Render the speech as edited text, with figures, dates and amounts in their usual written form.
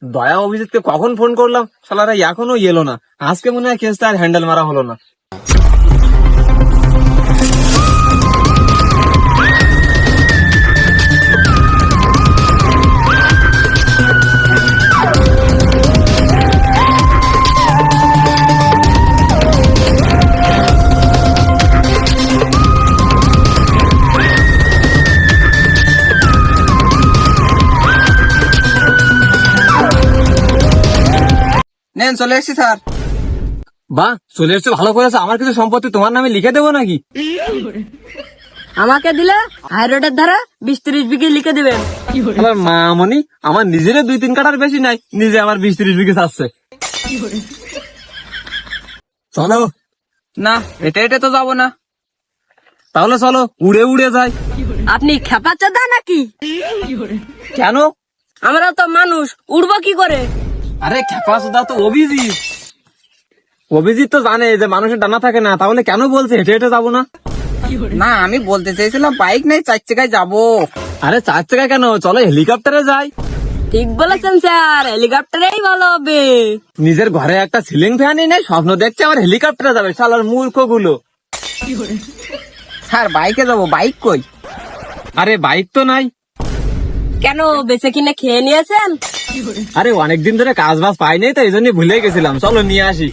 দয়া অভিজিৎকে কখন ফোন করলাম, শালারা এখনো এলো না। আজকে মনে হয় কেসটা আর হ্যান্ডেল মারা হলো না। নেন চলে এসছি স্যার। বাহ, চলে এসছো, ভালো করেছো। আমার কিছু সম্পত্তি তোমার নামে লিখে দেবো নাকি? আমাকে দিলে হাই রোডের ধারে 20-30 বিঘে লিখে দিবেন। আমার মামনি, আমার নিজেরও 2-3 কাঠার বেশি নাই, নিজে আমার 20-30 বিঘে চাচ্ছে। চলো। না, এটা তো যাবো না। তাহলে চলো, উড়ে উড়ে যাই। আপনি খেপা চাঁদা নাকি? কেন? আমরা তো মানুষ, উড়বো কি করে? আরে খেপাসুদা তো অভিজিৎ। অভিজিৎ তো জানে যে মানুষের ডানা থাকে না, তাহলে কেন বলছে হেঁটে হেঁটে যাবো না? না, আমি বলতে চাইছিলাম বাইক নেই, 4 চাকায় যাবো। আরে 4 চাকা কেন, চলো হেলিকপ্টারে যাই। ঠিক বলেছেন স্যার, হেলিকপ্টারেই ভালো হবে। নিজের ঘরে একটা সিলিং ফ্যানই নেই, স্বপ্ন দেখছে আবার হেলিকপ্টারে যাবে, শালার মূর্খ গুলো। স্যার বাইকে যাবো, বাইক কই? আরে বাইক তো নাই। কেন, বেঁচে কিনে খেয়ে নিয়েছেন? আরে অনেকদিন ধরে কাজ বাজ পাই নাই, তো এই জন্য ভুলে গেছিলাম, চলো নিয়ে আসি।